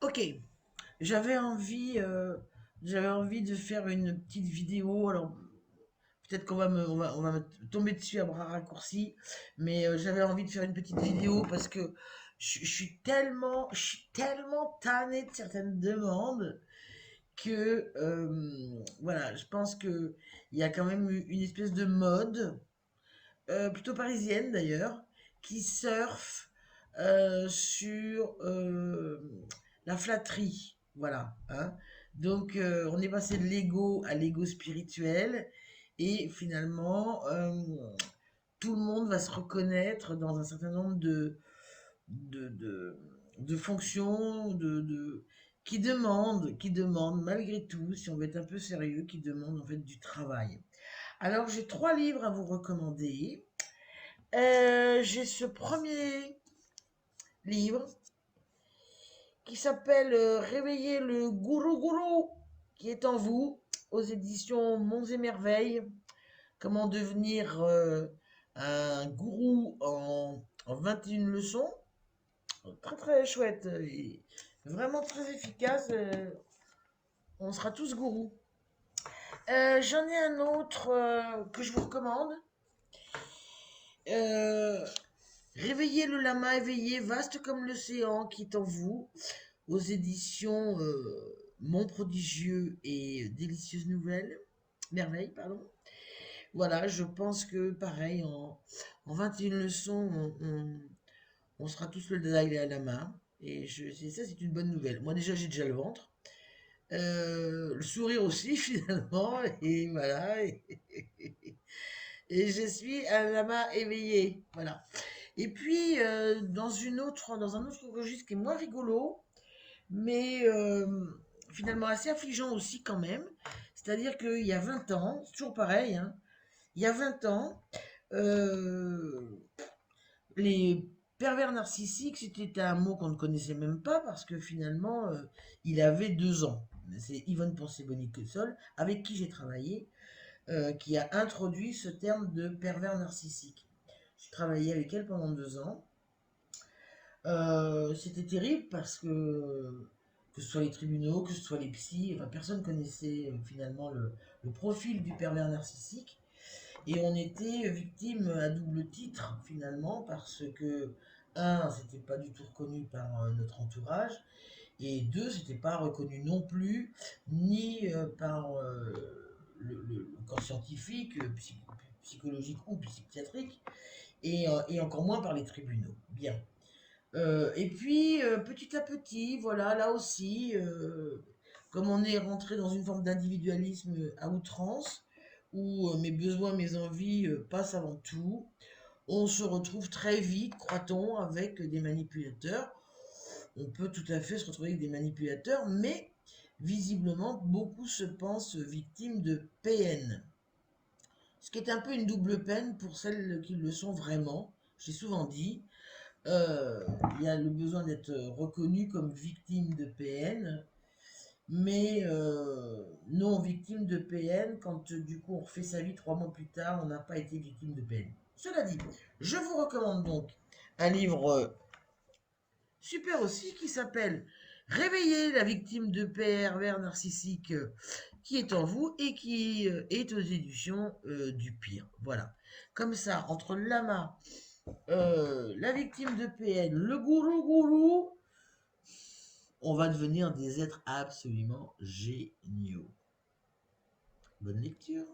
Ok, j'avais envie, euh, j'avais envie de faire une petite vidéo. Alors peut-être qu'on va me tomber dessus à bras raccourcis, mais j'avais envie de faire une petite vidéo parce que je suis tellement tanné de certaines demandes que voilà, je pense que il y a quand même une espèce de mode plutôt parisienne d'ailleurs, qui surfe sur la flatterie. Voilà. Hein. Donc, on est passé de l'ego à l'ego spirituel. Et finalement, tout le monde va se reconnaître dans un certain nombre de, de, de fonctions qui demandent, malgré tout, si on veut être un peu sérieux, qui demandent en fait du travail. Alors, j'ai trois livres à vous recommander. J'ai ce premier livre qui s'appelle Réveiller le gourou gourou qui est en vous aux éditions Monts et Merveilles. Comment devenir un gourou en 21 leçons. Très très chouette et vraiment très efficace. On sera tous gourous. J'en ai un autre que je vous recommande. Euh, Réveillez le lama éveillé, vaste comme l'océan qui est en vous, aux éditions Mon prodigieux et délicieuse nouvelle, merveille, pardon. Voilà, je pense que pareil, en 21 leçons, on sera tous le Dalai Lama. Et ça, c'est une bonne nouvelle. Moi, déjà, j'ai déjà le ventre. Le sourire aussi, finalement. Et voilà. Et je suis un lama éveillé. Voilà. Et puis, dans un autre registre qui est moins rigolo, mais finalement assez affligeant aussi quand même. C'est-à-dire qu'il y a 20 ans, c'est toujours pareil, hein, il y a 20 ans, euh, les pervers narcissiques, c'était un mot qu'on ne connaissait même pas parce que finalement, il avait 2 ans. C'est Yvonne Poncet-Boniquesol, avec qui j'ai travaillé, qui a introduit ce terme de pervers narcissique. J'ai travaillé avec elle pendant 2 ans. C'était terrible parce que ce soit les tribunaux, que ce soit les psys, enfin, personne connaissait finalement le profil du pervers narcissique. Et on était victime à double titre finalement parce que, un, c'était pas du tout reconnu par notre entourage, et deux, c'était pas reconnu non plus ni par le corps scientifique, psychologique ou psychiatrique, et encore moins par les tribunaux. Bien. Et puis, petit à petit, voilà, là aussi, comme on est rentré dans une forme d'individualisme à outrance, où mes besoins, mes envies passent avant tout, on se retrouve très vite, croit-on, avec des manipulateurs. On peut tout à fait se retrouver avec des manipulateurs, mais visiblement, beaucoup se pensent victimes de PN. Ce qui est un peu une double peine pour celles qui le sont vraiment. J'ai souvent dit, euh, il y a le besoin d'être reconnu comme victime de PN, mais non victime de PN quand du coup on refait sa vie 3 mois plus tard, on n'a pas été victime de PN. Cela dit, je vous recommande donc un livre super aussi qui s'appelle Réveiller la victime de pervers narcissique qui est en vous et qui est aux éditions du pire. Voilà. Comme ça, entre Lama, la victime de PN, le gourou gourou, on va devenir des êtres absolument géniaux. Bonne lecture.